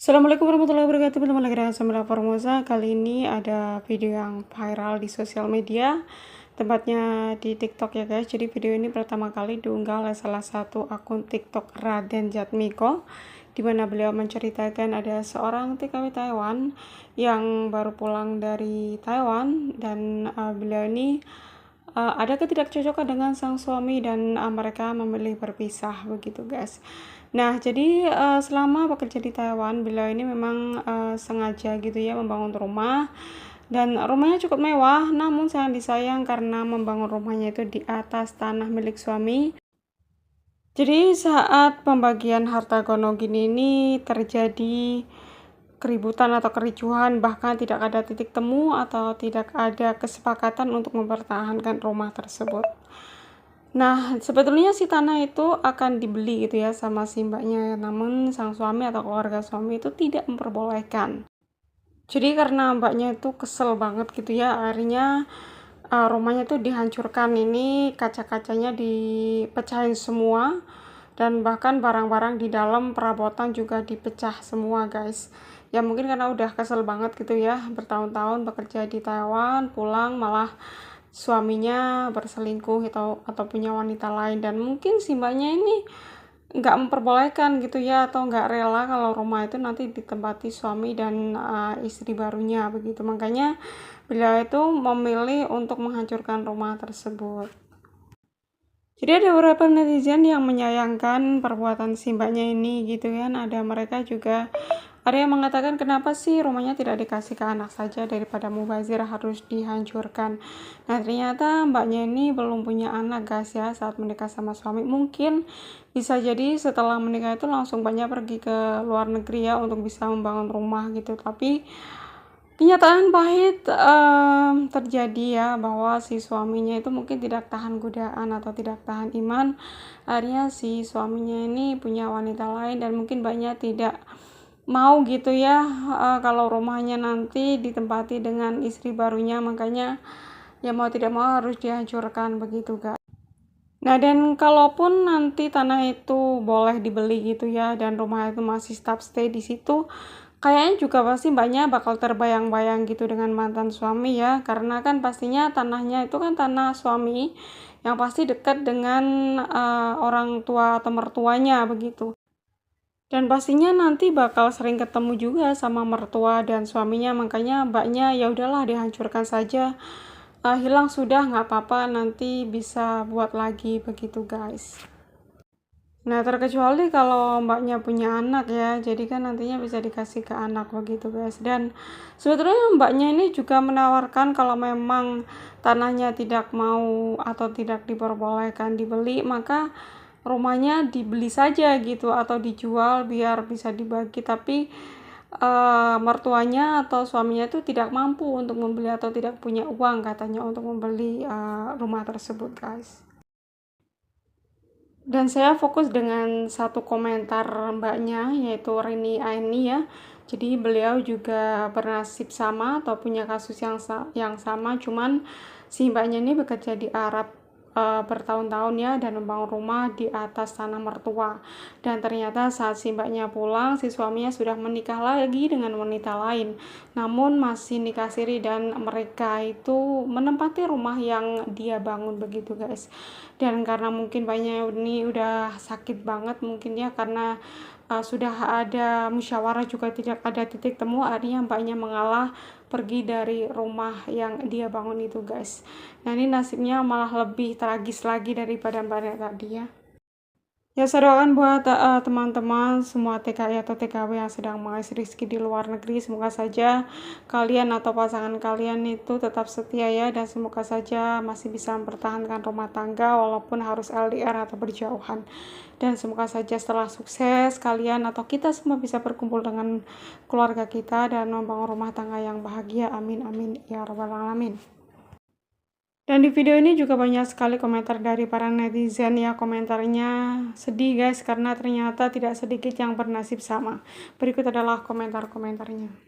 Assalamualaikum warahmatullahi wabarakatuh, teman-teman lagi dengan Samira Formosa. Kali ini ada video yang viral di sosial media, tempatnya di TikTok ya guys. Jadi video ini pertama kali diunggah oleh salah satu akun TikTok Raden Jatmiko, di mana beliau menceritakan ada seorang TKW Taiwan yang baru pulang dari Taiwan dan beliau ini ada ketidakcocokan dengan sang suami dan mereka memilih berpisah begitu guys. Nah, jadi selama bekerja di Taiwan, beliau ini memang sengaja gitu ya membangun rumah dan rumahnya cukup mewah, namun sangat disayang karena membangun rumahnya itu di atas tanah milik suami. Jadi saat pembagian harta gono gini ini terjadi keributan atau kericuhan, bahkan tidak ada titik temu atau tidak ada kesepakatan untuk mempertahankan rumah tersebut. Nah, sebetulnya si tanah itu akan dibeli gitu ya sama si mbaknya, namun sang suami atau keluarga suami itu tidak memperbolehkan. Jadi karena mbaknya itu kesel banget gitu ya, akhirnya rumahnya itu dihancurkan, ini kaca-kacanya dipecahin semua dan bahkan barang-barang di dalam perabotan juga dipecah semua guys. Ya mungkin karena udah kesel banget gitu ya, bertahun-tahun bekerja di Taiwan, pulang malah suaminya berselingkuh atau punya wanita lain, dan mungkin si mbaknya ini nggak memperbolehkan gitu ya, atau nggak rela kalau rumah itu nanti ditempati suami dan istri barunya begitu. Makanya beliau itu memilih untuk menghancurkan rumah tersebut. Jadi ada beberapa netizen yang menyayangkan perbuatan si mbaknya ini gitu kan. Ada mereka juga ada yang mengatakan kenapa sih rumahnya tidak dikasih ke anak saja daripada mubazir harus dihancurkan. Nah ternyata mbaknya ini belum punya anak guys ya saat menikah sama suami. Mungkin bisa jadi setelah menikah itu langsung banyak pergi ke luar negeri ya untuk bisa membangun rumah gitu. Tapi kenyataan pahit terjadi ya, bahwa si suaminya itu mungkin tidak tahan godaan atau tidak tahan iman. Akhirnya si suaminya ini punya wanita lain dan mungkin banyak tidak mau gitu ya kalau rumahnya nanti ditempati dengan istri barunya, makanya ya mau tidak mau harus dihancurkan begitu guys. Nah, dan kalaupun nanti tanah itu boleh dibeli gitu ya, dan rumah itu masih tetap stay di situ, kayaknya juga pasti mbaknya bakal terbayang-bayang gitu dengan mantan suami ya, karena kan pastinya tanahnya itu kan tanah suami yang pasti dekat dengan orang tua atau mertuanya begitu. Dan pastinya nanti bakal sering ketemu juga sama mertua dan suaminya, makanya mbaknya ya udahlah dihancurkan saja. Hilang sudah nggak apa-apa, nanti bisa buat lagi begitu guys. Nah terkecuali kalau mbaknya punya anak ya, jadi kan nantinya bisa dikasih ke anak begitu guys. Dan sebetulnya mbaknya ini juga menawarkan kalau memang tanahnya tidak mau atau tidak diperbolehkan dibeli, maka rumahnya dibeli saja gitu atau dijual biar bisa dibagi. Tapi mertuanya atau suaminya itu tidak mampu untuk membeli atau tidak punya uang katanya untuk membeli rumah tersebut guys. Dan saya fokus dengan satu komentar mbaknya, yaitu Rini Aini ya. Jadi beliau juga bernasib sama atau punya kasus yang sama, cuman si mbaknya ini bekerja di Arab bertahun-tahun ya, dan membangun rumah di atas tanah mertua. Dan ternyata saat si mbaknya pulang, si suaminya sudah menikah lagi dengan wanita lain, namun masih nikah siri, dan mereka itu menempati rumah yang dia bangun begitu guys. Dan karena mungkin mbaknya ini udah sakit banget mungkin ya, karena sudah ada musyawarah juga tidak ada titik temu, akhirnya mbaknya mengalah pergi dari rumah yang dia bangun itu guys. Nah ini nasibnya malah lebih tragis lagi daripada mbaknya tadi ya. Ya, saya doakan buat teman-teman semua TKI atau TKW yang sedang mengais rezeki di luar negeri, semoga saja kalian atau pasangan kalian itu tetap setia ya, dan semoga saja masih bisa mempertahankan rumah tangga walaupun harus LDR atau berjauhan. Dan semoga saja setelah sukses kalian atau kita semua bisa berkumpul dengan keluarga kita dan membangun rumah tangga yang bahagia. Amin amin ya rabbal alamin. Dan di video ini juga banyak sekali komentar dari para netizen ya, komentarnya sedih guys karena ternyata tidak sedikit yang bernasib sama. Berikut adalah komentar-komentarnya.